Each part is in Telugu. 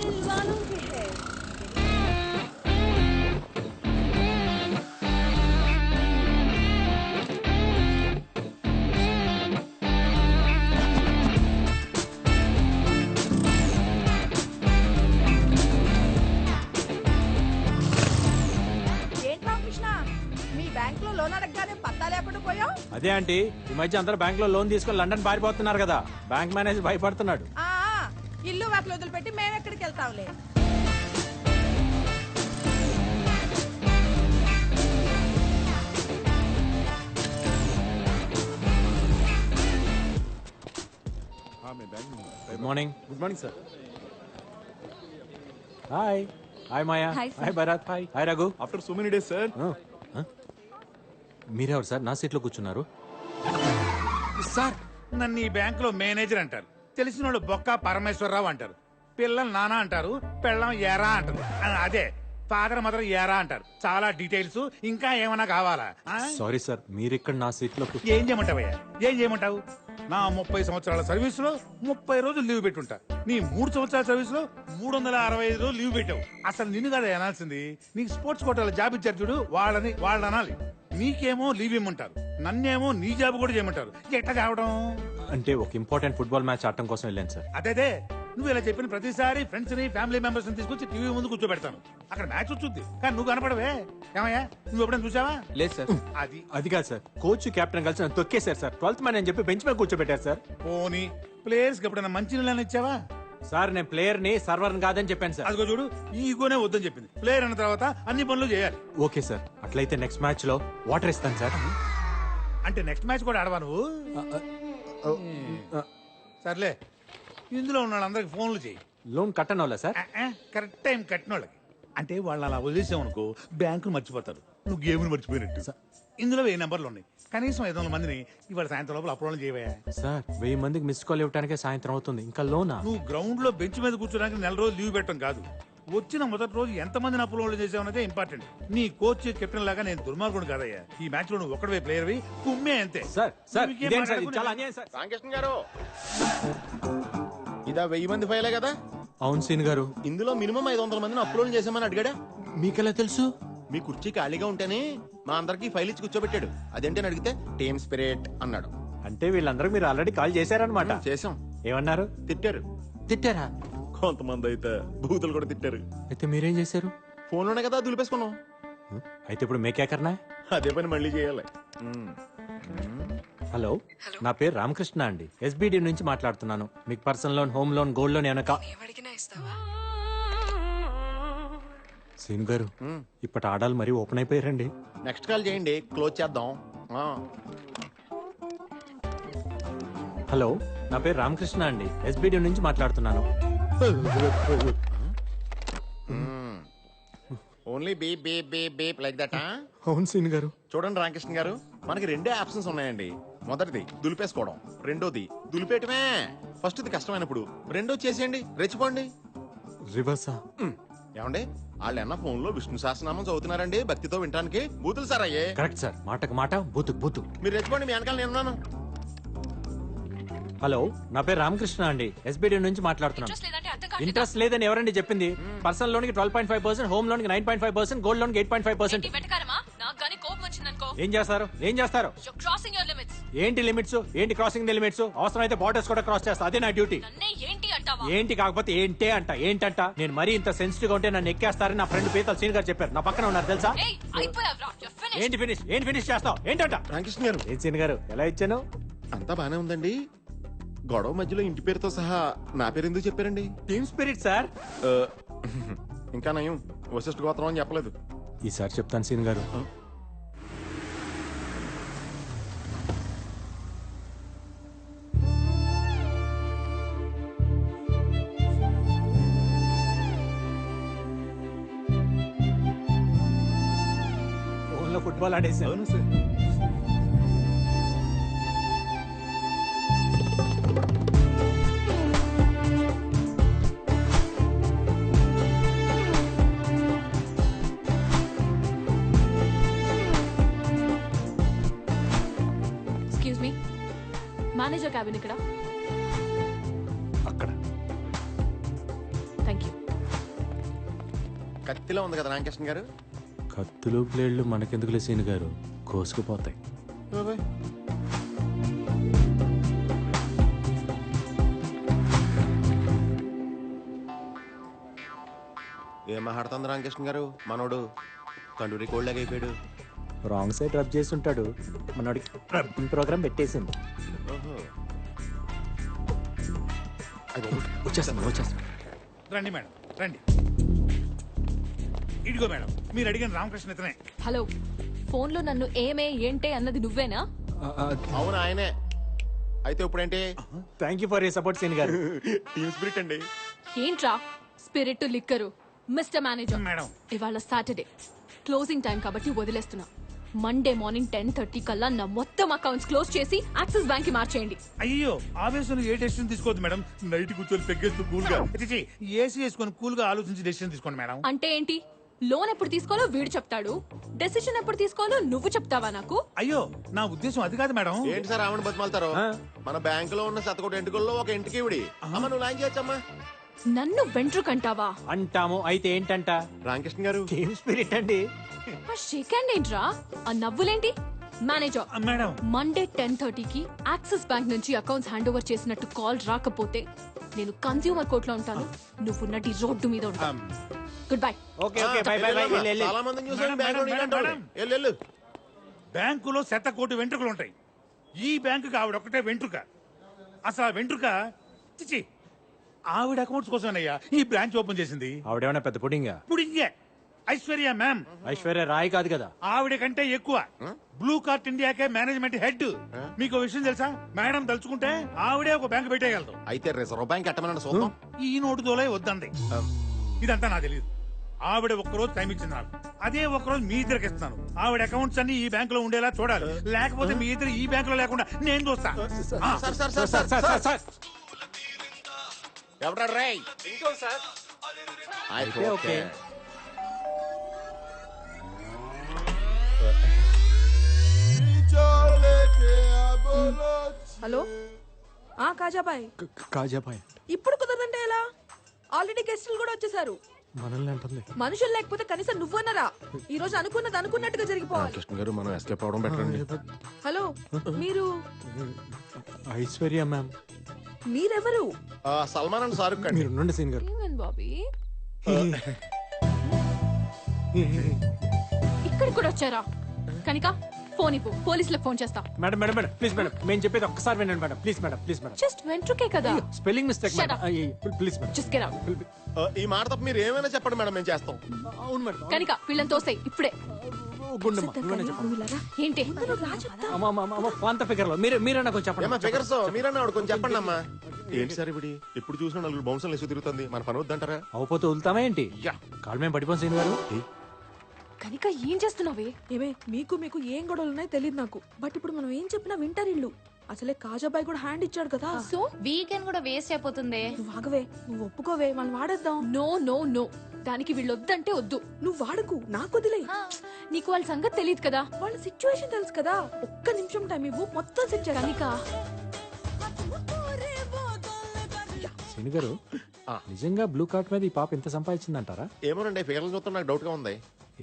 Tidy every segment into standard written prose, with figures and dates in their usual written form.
दिल वालों के है। అదే ఆంటీ ఈ మధ్య అందరూ బ్యాంక్ లో లోన్ తీసుకుని లండన్ పారిపోతున్నారు కదా బ్యాంక్ మేనేజర్ భయపడుతున్నాడు. ఇల్లు వాకిలు వదిలిపెట్టి మేము ఎక్కడికి వెళ్తాంలే. Good morning. Good morning sir. Hi. Hi Maya. Hi Bharat. Hi. Hi Raghu. After so many days sir. మీరెవరు సార్ నా సీట్లో కూర్చున్నారు? సార్ నన్ను ఈ బ్యాంకులో మేనేజర్ అంటారు, తెలిసిన వాళ్ళు బొక్క పరమేశ్వరరావు అంటారు, పిల్లలు నానా అంటారు, పెళ్ళం ఏరా అంటారు, అదే ఫాదర్ మదర్ ఏరా అంటారు. చాలా డీటెయిల్స్ ఇంకా ఏమైనా కావాలా? సారీ సార్ మీరు ఇక్కడ నా సీట్లో ఏం చేయమంటావయ్యా? ఏం చేయమంటావు? నా 30 సంవత్సరాల సర్వీస్ లో 30 రోజులు లీవ్ పెట్టుంటా. నీ 3 సంవత్సరాల సర్వీస్ లో 365 రోజులు లీవ్ పెట్టావు. అసలు నిన్ను కదా అనాల్సింది. నీకు స్పోర్ట్స్ కోటాలో జాబ్ ఇచ్చారు చూడు, వాళ్ళని అనాలి. నీకేమో లీవ్ ఇమ్మంటారు, నన్నేమో నీ జాబ్ కూడా చేయమంటారు. ఎట్లా కావడం? అంటే ఒక ఇంపార్టెంట్ ఫుట్బాల్ మ్యాచ్ ఆడటం కోసం వెళ్ళాను సార్. అదే నువ్వు ఇలా చెప్పిన ప్రతిసారి ఫ్రెండ్స్ ని ఫ్యామిలీ మెంబర్స్ ని తీసుకొచ్చి టీవీ ముందు కూర్చోబెడతాను. అక్కడ మ్యాచ్ వచ్చుద్ది కానీ నువ్వు కనపడవే. ఏమయ్యా నువ్వు ఎప్పుడైనా చూసావా? లేదు సార్. అది కాదు సార్, కోచ్ కెప్టెన్ కలిసి నన్ను తొక్కేశారు సార్. 12th మ్యాన్ అని చెప్పి బెంచ్ మీద కూర్చోబెట్టారు సార్. పోనీ ప్లేయర్స్ కి ఎప్పుడైనా మంచి నీళ్ళని ఇచ్చావా? సార్ నేను ప్లేయర్ ని సర్వర్ కాదని చెప్పాను సార్. అదిగో చూడు, ఈ ఈగోనే వద్దని చెప్పింది. ప్లేయర్ అన్న తర్వాత అన్ని పనులు చేయాలి. ఓకే సార్, అట్లయితే నెక్స్ట్ మ్యాచ్ లో వాటర్ ఇస్తాను సార్. అంటే నెక్స్ట్ మ్యాచ్ కూడా ఆడవా నువ్వు? సర్లే, ఇందులో ఉన్న వాళ్ళందరికి ఫోన్లు చేయి. లోన్ కట్టను వాళ్ళ సార్? కరెక్ట్ టైం కట్టిన వాళ్ళకి. అంటే వాళ్ళు అలా వదిలేసామనుకో బ్యాంకులు మర్చిపోతారు, నువ్వు గేమ్ని మర్చిపోయినట్టు. ఇందులో 1000 నెంబర్లు ఉన్నాయి. కనీసం 500 మందిని ఇవాళ సాయంత్రం లోపల అప్రోల్ చేయవా? సార్ 1000 మందికి మిస్ కాల్ ఇవ్వడానికే సాయంత్రం అవుతుంది, ఇంకా లోనా? నువ్వు గ్రౌండ్ లో బెంచ్ మీద కూర్చోడానికి 4 రోజులు లీవ్ పెట్టడం కాదు, వచ్చిన మొదటి రోజు ఎంత మందిని అప్రోల్ చేసావనేదే ఇంపార్టెంట్. నీ కోచ్ కెప్టెన్ లాగా నేను దుర్మార్గుడు కాదయ్యా. ఈ మ్యాచ్ లో నువ్వు ఒక్కడే ప్లేయర్ వి, కుమ్మే అంతే. సార్ సార్ ఇదేం సార్, ఇది చాలా అన్యాయం సార్. రామకృష్ణ గారు, ఇదా 1000 మంది ఫైలే కదా? అవును సీన్ గారు. ఇందులో మినిమం 500 మందిని అప్లోడ్ చేసామని అడిగాడా? మీకెలా తెలుసు? మీ కుర్చీ ఖాళీగా ఉంటేనే మా అందరికి ఫైల్ ఇచ్చి కూర్చోబెట్టాడు. అదేంటని అడిగితే టీమ్ స్పిరిట్ అన్నాడు. అంటే వీళ్ళందరూ మీరు ఆల్రెడీ కాల్ చేశారనమాట. చేసాం. ఏమన్నారు? తిట్టారు. తిట్టారా? కొంతమంది అయితే బూతులు కూడా తిట్టారు. అయితే మీరేం చేశారు? ఫోన్ లోనే కదా దులిపేసుకున్నాం. అయితే ఇప్పుడు మేకేకర్నా? అదే పని మళ్ళీ చేయాలి. హలో, నా పేరు రామకృష్ణ అండి, ఎస్బిడి నుంచి మాట్లాడుతున్నాను. మీకు personal loan, home loan, gold loan ఏమైనా సీన్ గారు ఇప్పటి ఆడాలు మరీ ఓపెన్ అయిపోయారండి. నెక్స్ట్ కాల్ చేయండి, క్లోజ్ చేద్దాం. హలో, నా పేరు రామకృష్ణ అండి, ఎస్బిడి నుంచి మాట్లాడుతున్నాను. Only beep beep beep beep like that. అవును సీన్ గారు. చూడండి రామకృష్ణ గారు, మనకి 2 ఆప్షన్స్ ఉన్నాయండి. మొదటిది దులిపేసుకోవడం, రెండోది దులిపేయటమే. ఫస్ట్ది కష్టమైనప్పుడు రెండో చేసేయండి, రెచ్చిపోండి. రివర్సా? ఏమండి వాళ్ళు అన్న ఫోన్ లో విష్ణు సహస్రనామం చదువుతున్నారండి భక్తితో వినడానికి. బూతులు సార్ అయ్యే. కరెక్ట్ సార్, మాటకు మాట, బూతుకు బూతు. మీరు రెచ్చిపోండి, మీ వెనకాల నేనున్నాను. హలో, నా పేరు రామకృష్ణ అండి, ఎస్బిడి నుంచి మాట్లాడుతున్నాను. ఇంట్రెస్ట్ లేదని ఎవరండి చెప్పింది? పర్సనల్ లోన్ కి 12.5%, హోమ్ లోన్ కి 9.5%, గోల్డ్ లోన్ కి 8.5%. ఏం చేస్తారు? ఏం చేస్తారు? ఏంటి లిమిట్స్? ఏంటి క్రాసింగ్ ది లిమిట్స్? అవసరం అయితే బార్డర్స్ కూడా క్రాస్ చేస్తా, అదే నా డ్యూటీ. ఏంటి కాకపోతే ఏంటే అంట. ఏంటంట? నేను మరీ ఇంత సెన్సిటివ్ గా ఉంటే నన్ను ఎక్కేస్తారని నా ఫ్రెండ్ పీతల్ సీన్ గారు చెప్పారు. నా పక్కన ఉన్నారు తెలుసా? ఏంటి ఫినిష్? ఏంటి ఫినిష్ చేస్తావు? ఏంటంట? రామకృష్ణ గారు. ఏం సీన్ గారు, ఎలా ఇచ్చాను? అంతా బానే ఉందండి. గొడవ మధ్యలో ఇంటి పేరుతో సహా నా పేరు ఎందుకు చెప్పారండి? Team spirit sir. ఇంకా నయం వశిష్ఠ గోత్రం అని చెప్పలేదు. ఈసారి చెప్తాను సీన్ గారు. ఫోన్లో ఫుట్బాల్ ఆడేసాను. అవును సార్. మేనేజర్ క్యాబిన్ ఇక్కడ. అక్కడ. Thank you. కత్తిలో ఉంది కదా రామకృష్ణ గారు. కత్తులు ప్లేడ్లు మనకెందుకులే సీన్ గారు, కోసుకుపోతాయి. ఏం మాట్లాడుతుంది రామకృష్ణ గారు? మనోడు తండ్రి కోళ్ళగా అయిపోయాడు. రాంగ్ సైడ్ రబ్ చేసి ఉంటాడు, మనోడికి రబ్బింగ్ ప్రోగ్రామ్ పెట్టేసింది. ఓహో. వచ్చేస్తాను. రండి మేడం, రండి. ఇదిగో మేడం, మీరు అడిగిన రామకృష్ణ ఇతనే. హలో, ఫోన్లో నన్ను ఏమే ఏంటే అన్నది నువ్వేనా? అవును ఆయనే. అయితే ఇప్పుడేంటి? Thank you for you support సీన్ గారు. టీమ్ స్పిరిట్ అండి. ఏంట్రా spirit liquor? Mister manager, madam. ఇవాళ సాటర్డే క్లోజింగ్ టైం కాబట్టి వదిలేస్తున్నా. మండే మార్నింగ్ 10:30 కల్లా నా మొత్తం అకౌంట్స్ క్లోజ్ చేసి యాక్సిస్ బ్యాంక్ కి మార్చేయండి. అయ్యో, ఆవేశంలో ఏ డెసిషన్ తీసుకోవద్దు మేడం. నైట్ కూర్చొని పెగ్గేస్తూ కూల్ గా ఏసీ వేసుకొని కూల్ గా ఆలోచించి డెసిషన్ తీసుకోండి మేడం. అంటే ఏంటి? లోన్ ఎప్పుడు తీసుకోవాలో వీడు చెప్తాడు, డెసిషన్ ఎప్పుడు తీసుకోవాలో నువ్వు చెప్తావా నాకు? అయ్యో, నా ఉద్దేశం అది కాదు మేడం. ఏంటి సార్ ఆవిడ బతిమాలతారు? మన బ్యాంక్ లో ఉన్న శతకోటి ఎంటుకల్లో ఒక ఇంటికి ఇవిడి. అమ్మ నువ్వు లాంచ్ చేయొచ్చమ్మా. నన్ను వెంట్రుకంటావా? అంటాము. అయితే ఏంటంట? రామకృష్ణ గారు టీమ్ స్పిరిట్ అండి. ఆ షేక్ హ్యాండ్ ఏంట్రా? ఆ నవ్వులేంటి? మేనేజర్, మేడం, మండే 10:30కి యాక్సిస్ బ్యాంక్ నుంచి అకౌంట్స్ హ్యాండ్ ఓవర్ చేసినట్టు కాల్ రాకపోతే నేను కన్స్యూమర్ కోర్ట్ లో ఉంటాను, నువ్వు నటి రోడ్డు మీద ఉంటావు. Good bye. Okay by by by. చాలా మందిని చూసాను బ్యాంక్ లో మేడం, మేడం. వెళ్ళు. బ్యాంకులో 100 కోటి వెంట్రుకలు ఉంటాయి. ఈ బ్యాంకుకి ఆవిడ ఒకటే వెంట్రుక. అసలు ఆ వెంట్రుక చిచి ఆవిడ అకౌంట్స్ కోసమేనయ్యా ఈ బ్రాంచ్ ఓపెన్ చేసింది. ఆవిడేమన్నా పెద్ద పుడింగా? ఇప్పుడు ఇంకే ఐశ్వర్య మ్యామ్. ఐశ్వర్య రాయ్ కాదు కదా. ఆవిడ కంటే ఎక్కువ. బ్లూ కార్ట్ ఇండియాకే మేనేజ్మెంట్ హెడ్. మీకు విషయం తెలుసా? మేడం తలుచుకుంటే ఆవిడే ఒక బ్యాంక్ పెట్టేయగలదు. అయితే రిజర్వ్ బ్యాంక్ ఎట్టమనండి చూద్దాం. ఈ నోటు దోలే వద్దంది. ఇదంతా నాకు తెలియదు. ఆవిడ ఒక్కరోజు టైం ఇచ్చింది నాకు. అదే ఒక్కరోజు మీ ఇద్దరికి ఇస్తాను. ఆవిడ అకౌంట్స్ అన్ని ఈ బ్యాంక్ లో ఉండేలా చూడాలి. లేకపోతే మీ ఇద్దరు ఈ బ్యాంక్ లో లేకుండా నేను చూస్తా. సార్ ఎవడా రేయ్? అయితే ఓకే. హలో, కాజాబాయ్. కాజాబాయ్ ఇప్పుడు కుదరదంటే ఎలా? ఆల్రెడీ గెస్టులు కూడా వచ్చేసారు. మనల్ని అంటుంది. మనుషులు లేకపోతే కనీసం నువ్వన్నరా? ఈ రోజు అనుకున్నది అనుకున్నట్టుగా జరిగిపోవాలి. కృష్ణ గారు మనం ఎస్కేప్ అవడం బెటర్ అండి. హలో, మీరు ఐశ్వర్య మ్యామ్. మీరెవరు? సల్మాన్ అండ్ షారుఖ్ ఖాన్. మీరు ఉండండి సీన్ గారు. ఏమైంది బాబీ? ఇక్కడికి కూడా వచ్చారా? కనిక ఫోన్ ఇవ్వు, పోలీసులకు ఫోన్ చేస్తా. Madam madam madam please madam, మేము చెప్పేది ఒక్కసారి వినండి madam. Please madam, please madam. Just వెంట్రుకే కదా. Spelling mistake Shut madam. up. Please madam. Just get out. ఈ మాట తప్ప మీరు ఏమైనా చెప్పండి మేడం, మేము చేస్తాం. అవును మేడం. కనిక వీళ్ళని తోసేయ్ ఇప్పుడే. గుండమ్మ నువ్వే చెప్పు. ఏంటి? అమ్మ అమ్మ అమ్మ పాంత ఫిగర్ లో మీరే నాకు చెప్పండి. ఏమా ఫిగర్స్ మీరన్నా ఆవిడ కొంచెం చెప్పండి అమ్మా. ఏంటి సార్ ఇప్పుడు ఎప్పుడు చూసినా నలుగురు బౌన్సర్లు వేసి తిరుగుతుంది, మన పని వద్దంటారా? అవపోతే వదులుతామా ఏంటి? యా. కాలు మేము పడిపోం సీన్ గారు. కనిక ఏం చేస్తున్నావే? ఏమే, మీకు ఏం గొడవలు ఉన్నాయో తెలియదు నాకు. బట్ ఇప్పుడు మనం ఏం చెప్పినా వింటారు ఇల్లు. అసలే కాజాబాయ్ కూడా హ్యాండ్ ఇచ్చాడు కదా. సో వీకెండ్ కూడా వేస్ట్ అయిపోతుంది. నువ్వు ఆగవే, నువ్వు ఒప్పుకోవే, మనం వాడేద్దాం. నో నో నో, దానికి వీళ్ళు వద్దంటే వద్దు. నువ్వు వాడకు, నాకు వదిలే. నీకు వాళ్ళ సంగతి తెలియదు కదా. వాళ్ళ సిచ్యువేషన్ తెలుసు కదా. ఒక్క నిమిషం టైం ఇవ్వు, మొత్తం సెట్ చేయాలి. కనిక సీన్ గారు, నిజంగా బ్లూ కార్ట్ మీద ఈ పాప ఎంత సంపాదించిందంటారా? ఏమోనండి ఫిగర్లు చూస్తే నాకు డౌట్ గా ఉంది.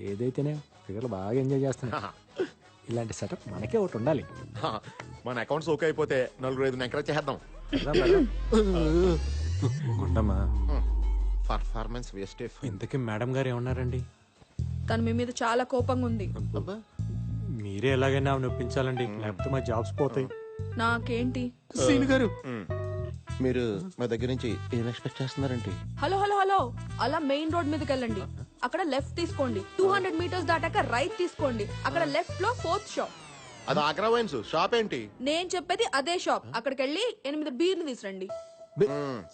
ఏదైతేనే ఫిగర్లు బాగా ఎంజాయ్ చేస్తున్నా. ఇలాంటి సెటప్ మనకే ఒకటి ఉండాలి. మన అకౌంట్స్ ఓకే అయిపోతే నలుగురు ఐదు ఎంకరేజ్ చేద్దాం. గుండమ్మా, పర్ఫార్మెన్స్ వేస్ట్. ఇంతకీ మేడం గారు ఏమన్నారండి? తను మీ మీద చాలా కోపంగా ఉంది. మీరే ఎలాగైనా ఆమెను ఒప్పించాలండి, లేకపోతే మా జాబ్స్ పోతాయి. నాకేంటి? సీన్ గారు, మీరు మా దగ్గర నుంచి ఏం ఎక్స్పెక్ట్ చేస్తున్నారంటే? హలో హలో హలో, అలా మెయిన్ రోడ్ మీదకి వెళ్ళండి. అక్కడ లెఫ్ట్ తీసుకోండి. 200 మీటర్స్ దాటాక రైట్ తీసుకోండి. అక్కడ లెఫ్ట్ లో 4th షాప్. అది ఆగ్రా వైన్స్ షాప్ ఏంటి? నేను చెప్పేది అదే షాప్. అక్కడికి వెళ్ళి 8 బీర్లు తీసురండి.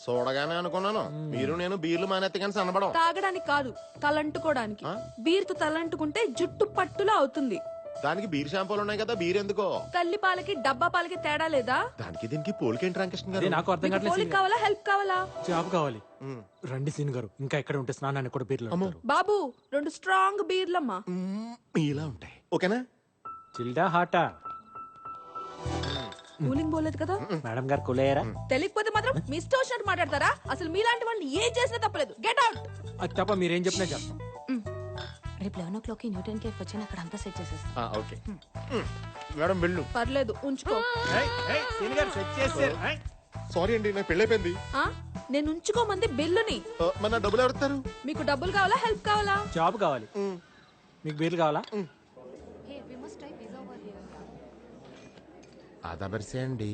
చూడగానే అనుకున్నాను మీరు నేను బీర్లు మానేత్తే కానీ సన్నబడం. తాగడానికి కాదు, తలంటుకోవడానికి. బీర్తో తలంటుకుంటే జుట్టు పట్టులా అవుతుంది. దానికి బీర్ షాంపూలు ఉన్నాయి కదా, బీర్ ఎందుకో? తల్లి పాలకి డబ్బా పాలకి తేడా లేదా? దానికి దీనికి పోలికేంటి రామకృష్ణ అదే గారు? నాకు అర్థం మీకు కావట్లేదు. పోలిక కావాలా, హెల్ప్ కావాలా? జాబ్ కావాలి. రండి సీన్ గారు, ఇంకా ఎక్కడ ఉంటే స్నానాన్ని కూడా బీర్లు అంటారు. బాబు 2 స్ట్రాంగ్ బీర్లమ్మా. ఇలా ఉంటాయి ఓకేనా? చిల్డా హాటా? కూలింగ్ పోలేదు కదా? మేడం గారు కూలయ్యారా? తెలియకపోతే మాత్రం మీ ఇష్టం వచ్చినట్టు మాట్లాడతారా? అసలు మీలాంటి వాళ్ళని ఏం చేసినా తప్పలేదు. Get out. అది తప్ప మీరేం చెప్పినా చేస్తాం. రేపు 11 న్యూటన్ కేఫ్ వచ్చి అక్కడ అంతా సెట్ చేసేస్తా. ఓకే మేడం వెళ్ళు. పర్లేదు ఉంచుకో. సారీ అండి నాకు పెళ్ళైపోయింది. ఆ? నేను ఉంచుకోమంది బిల్లుని. మన డబ్బులు ఎవరుతారు? మీకు డబ్బులు కావాలా హెల్ప్ కావాలా? జాబ్ కావాలి. మీకు బీర్లు కావాలా? ఆదా బరిసే అండి.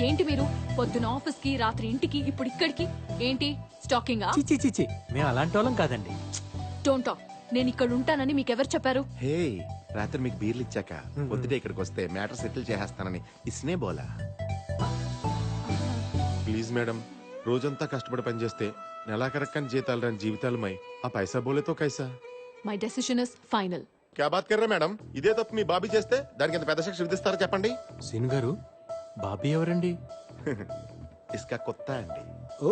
ఏంటి మీరు పొద్దున ఆఫీస్ కి రాత్రి ఇంటికి ఇప్పుడు ఇక్కడికి ఏంటి స్టాకింగా? చిచి చిచి మేము అలాంటి వాళ్ళం కాదండి. Don't talk. నేను ఇక్కడ ఉంటానని మీకు ఎవరు చెప్పారు? హే రాత్రి మీకు బీర్లు ఇచ్చాక పొద్దుటే ఇక్కడికి వస్తే మ్యాటర్ సెటిల్ చేసేస్తానని ఇస్నే బోలా. ప్లీజ్ మేడం, రోజంతా కష్టపడి పనిచేస్తే నెలాఖరక్కని జీతాలు రాని జీవితాలమై ఆ పైసా బోలేతో కైసా. My decision is final. క్యా బాత్ కర్రా మేడం? ఇదే తప్పు మీ బాబీ చేస్తే దానికి ఎంత పెద్ద శిక్ష విధిస్తారో చెప్పండి. సీన్ గారు బాబీ ఎవరండి? ఇస్కా కొత్త అండి. ఓ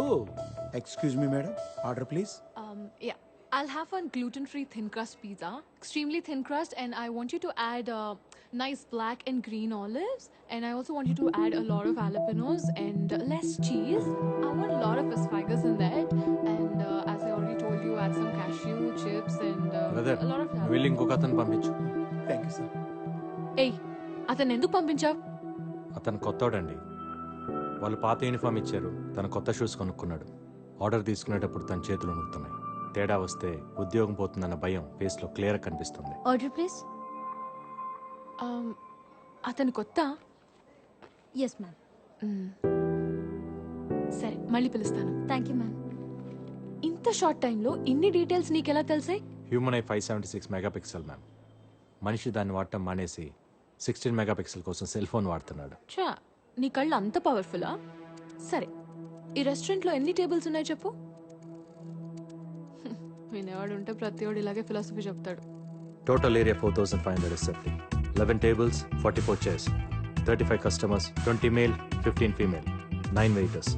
excuse me madam, order please. Yeah, I'll have one gluten-free thin crust pizza, extremely thin crust, and I want you to add nice black and green olives, and I also want you to add a lot of jalapenos and less cheese. I want a lot of asparagus in that, and as I already told you, add some cashew chips and brother a lot of jalapenos. వెళ్ళి ఇంకొక అతను పంపించు. Thank you sir. Hey, అతను ఎందుకు పంపించావు? అతను కొత్తోడండి. వాళ్ళు పాత యూనిఫామ్ ఇచ్చారు, తన కొత్త షూస్ కొనుక్కున్నాడు. ఆర్డర్ తీసుకునేటప్పుడు తన చేతులు ఉనుకుతున్నాయి. తేడా వస్తే ఉద్యోగం పోతుందన్న భయం ఫేస్ లో క్లియర్ కనిపిస్తుంది. Order please. అతను కొత్త. Yes ma'am. సరే మళ్ళీ పిలుస్తాను. Thank you ma'am. ఇంత షార్ట్ టైంలో ఇన్ని డీటెయిల్స్ నీకెలా తెలిసాయి? Human eye 576 megapixel ma'am. మనిషి దాన్ని వాడటం మానేసి 16 మెగాపిక్సెల్ కోసం సెల్ ఫోన్ వాడుతున్నాడు. చా, నీ కళ్ళు అంత పవర్ఫుల్లా? సరే, ఈ రెస్టారెంట్లో ఎన్ని టేబుల్స్ ఉన్నాయి చెప్పు. వినేవాడు ఉంటే ప్రతివాడు ఇలాగే ఫిలాసఫీ చెప్తాడు. Total area 4570. 11 tables, 44 chairs. 35 customers, 20 male, 15 female. 9 waiters.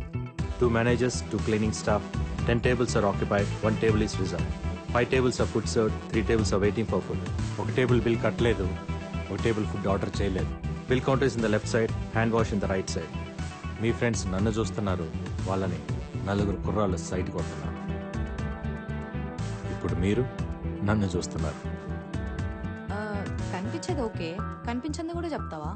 2 managers, 2 cleaning staff. 10 tables are occupied, 1 table is reserved. 5 tables are food served, 3 tables are waiting for food. ఒక టేబుల్ బిల్ కట్టలేదు, ఒక టేబుల్ ఫుడ్ ఆర్డర్ చేయలేదు. Bill counter is in the left side, hand wash in the right side. Me friends నన్ను చూస్తున్నారు, వాళ్ళని నలుగురు కుర్రాళ్ళు సైట్ కొడుతున్నారు. ఇప్పుడు మీరు నన్ను చూస్తున్నారు. కనిపించేది ఓకే, కనిపించింది కూడా చెప్తావా?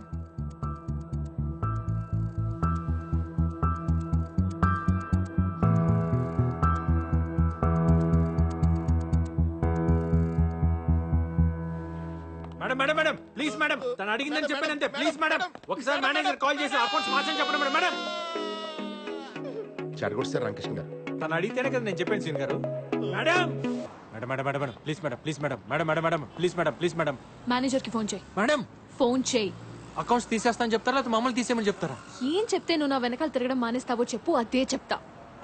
Madam madam madam please madam, తను అడిగిందని చెప్పానంతే. ప్లీజ్ మేడం, ఒకసారి మేనేజర్ కాల్ చేసి అకౌంట్స్ మార్చని చెప్పండి మేడం. మేడం చెడగొట్టారు రామకృష్ణ గారు. తను అడిగితేనే కదా నేను చెప్పాను సీన్ గారు. Madam madam madam madam madam please madam, please madam, madam madam madam please madam, please madam. మేనేజర్కి ఫోన్ చేయి. మేడం ఫోన్ చేయి. అకౌంట్స్ తీసేస్తాను చెప్తారా లేదా మమ్మల్ని తీసేయమని చెప్తారా? ఏం చెప్తే నువ్వు నా వెనకాల తిరగడం మానేస్తావో చెప్పు, అదే చెప్తా.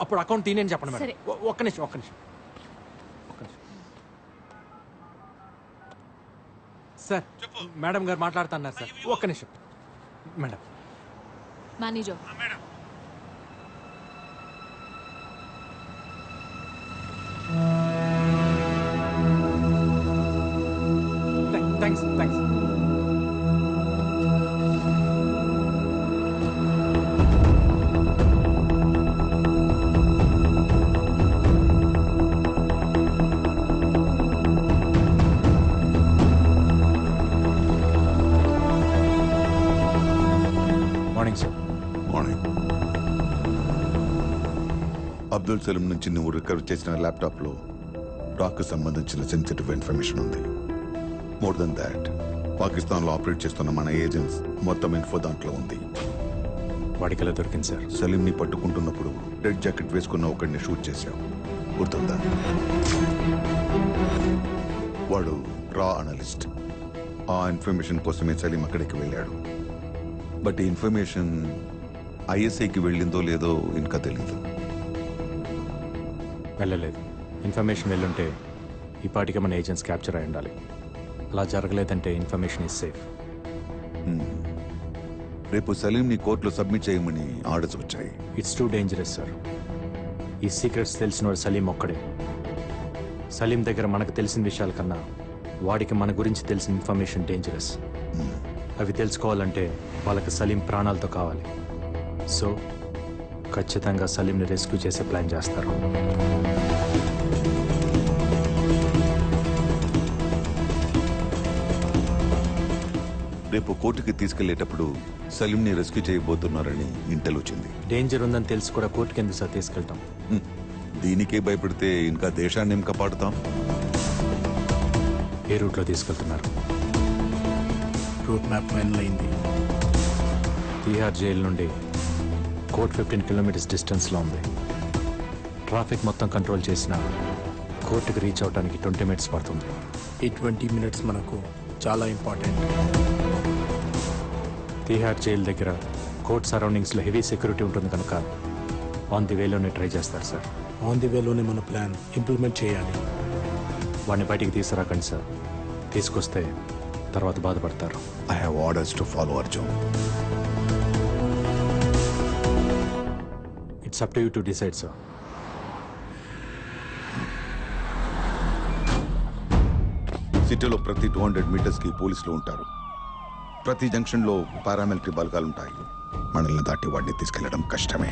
అప్పుడు అకౌంట్ తీనేని చెప్పండి మేడం. సరే. ఒక్క నిమిషం ఒక్క నిమిషం ఒక్క నిమిషం. సార్ మేడం గారు మాట్లాడుతున్నారు సార్, ఒక్క నిమిషం madam. Manager thanks thanks. Morning sir. Morning. Abdul Salim నుంచి నువ్వు రికవర్ చేసిన ల్యాప్టాప్లో డాక్కు సంబంధించిన సెన్సిటివ్ ఇన్ఫర్మేషన్ ఉంది. మోర్ దెన్ దాట్, పాకిస్తాన్లో ఆపరేట్ చేస్తున్న మన ఏజెంట్స్ మొత్తం ఇన్ఫో దాంట్లో ఉంది. వాడికి ఎలా దొరికింది సార్? సలీంని పట్టుకుంటున్నప్పుడు రెడ్ జాకెట్ వేసుకున్న ఒకడిని షూట్ చేశావు, గుర్తుందా? వాడు రా అనలిస్ట్. ఆ ఇన్ఫర్మేషన్ కోసమే సలీం అక్కడికి వెళ్ళాడు. బట్ ఈ ఇన్ఫర్మేషన్ ఐఎస్ఐకి వెళ్ళిందో లేదో ఇంకా తెలీదు. వెళ్ళలేదు. ఇన్ఫర్మేషన్ వెళ్ళుంటే ఈ పాటికి మన ఏజెంట్స్ క్యాప్చర్ అయి ఉండాలి. అలా జరగలేదంటే ఇన్ఫర్మేషన్ ఈజ్ సేఫ్. రేపు సలీంని కోర్టులో సబ్మిట్ చేయమని ఆర్డర్స్ వచ్చాయి. It's too dangerous sir. ఈ సీక్రెట్స్ తెలిసినవాడు సలీం ఒక్కడే. సలీం దగ్గర మనకు తెలిసిన విషయాల కన్నా వాడికి మన గురించి తెలిసిన ఇన్ఫర్మేషన్ డేంజరస్. అవి తెలుసుకోవాలంటే వాళ్ళకి సలీం ప్రాణాలతో కావాలి. సో ఖచ్చితంగా సలీంని రెస్క్యూ చేసే ప్లాన్ చేస్తారు. రేపు కోర్టుకి తీసుకెళ్లేటప్పుడు సలీంని రెస్క్యూ చేయబోతున్నారని ఇంటెల్ వచ్చింది. డేంజర్ ఉందని తెలిసి కూడా కోర్టుకి ఎందుకు సార్ తీసుకెళ్తాం? దీనికే భయపడితే ఇంకా దేశాన్ని ఏం కాపాడుతాం? ఏ రూట్లో తీసుకెళ్తున్నారు? రూట్ మ్యాప్ ఫైనల్ అయింది. తీహార్ జైలు నుండి కోర్ట్ 15 కిలోమీటర్స్ డిస్టెన్స్లో ఉంది. ట్రాఫిక్ మొత్తం కంట్రోల్ చేసిన కోర్టుకి రీచ్ అవడానికి 20 మినిట్స్ పడుతుంది. ఈ 20 మినిట్స్ మనకు చాలా ఇంపార్టెంట్. తీహార్ జైలు దగ్గర కోర్ట్ సరౌండింగ్స్లో హెవీ సెక్యూరిటీ ఉంటుంది కనుక ఆన్ ది వేలోనే ట్రై చేస్తారు సార్. ఆన్ ది వేలోనే మన ప్లాన్ ఇంప్లిమెంట్ చేయాలి. వాడిని బయటికి తీసుకురాకండి సార్. తీసుకొస్తే తర్వాత బాధపడతారు. I have orders to follow Arjun. It's up to you to decide sir. సిటీలో ప్రతి 200 మీటర్స్ కి పోలీసులు ఉంటారు. ప్రతి జంక్షన్ లో పారామిలిటరీ బలగాలుంటాయి. మనల్ని దాటి వాడిని తీసుకెళ్లడం కష్టమే.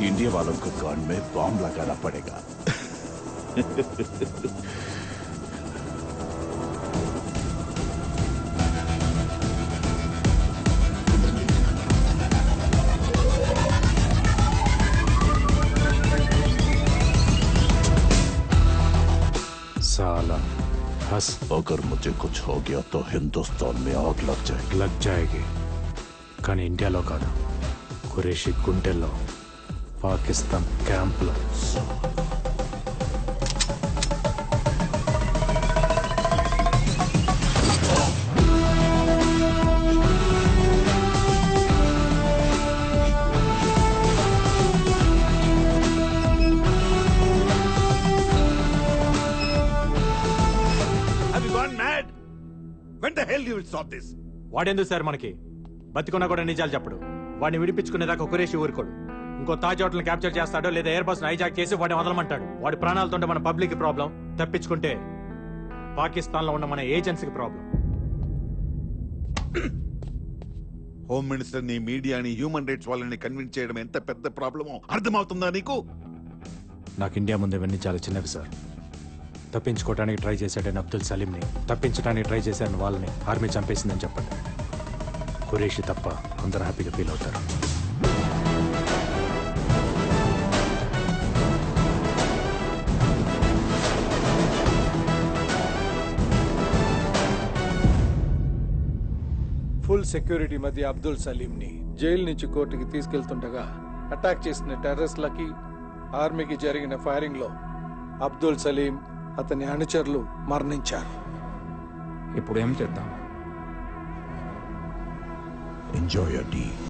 इंडिया वालों को कान में बॉम्ब लगाना पड़ेगा. साला हंस. अगर मुझे कुछ हो गया तो हिंदुस्तान में आग लग जाएगी. కానీ ఇండియాలో కాదు, ఖురేషీ గుంటెల్లో, పాకిస్తాన్ క్యాంప్లో. Have you gone mad? When the hell you will stop this? వాడెందుకు సార్ మనకి? బతికున్నా కూడా నిజాలు చెప్పడు. వాడిని విడిపించుకునేదాకా ఖురేషీ ఊరుకోడు. ఇంకో తాజ్ హోటల్ క్యాప్చర్ చేస్తాడో లేదా ఎయిర్ బస్ హైజాక్ చేసి వాడిని వదలమంటాడు. వాడి ప్రాణాలతో మన పబ్లిక్ ప్రాబ్లం, తప్పించుకుంటే పాకిస్తాన్ లో ఉన్న మన ఏజెన్సీకి ప్రాబ్లం. హోమ్ మినిస్టర్ ని, మీడియాని, హ్యూమన్ రైట్స్ వాళ్ళని కన్విన్స్ చేయడం ఎంత పెద్ద ప్రాబ్లమో అర్థమవుతుందా నీకు? నాకు ఇండియా ముందు ఇవన్నీ చాలా చిన్నవి సార్. తప్పించుకోవడానికి ట్రై చేశాడని అబ్దుల్ సలీంని, తప్పించడానికి ట్రై చేశాడని వాళ్ళని ఆర్మీ చంపేసిందని చెప్పండి. ఖురేషీ తప్ప అందరూ హ్యాపీగా ఫీల్ అవుతారు. ఫుల్ సెక్యూరిటీ మధ్య అబ్దుల్ సలీంని జైలు నుంచి కోర్టుకి తీసుకెళ్తుండగా అటాక్ చేసిన టెర్రరిస్ట్లకి ఆర్మీకి జరిగిన ఫైరింగ్ లో అబ్దుల్ సలీం అతని అనుచరులు మరణించారు. ఇప్పుడు ఏం చేద్దాం? Enjoy tea.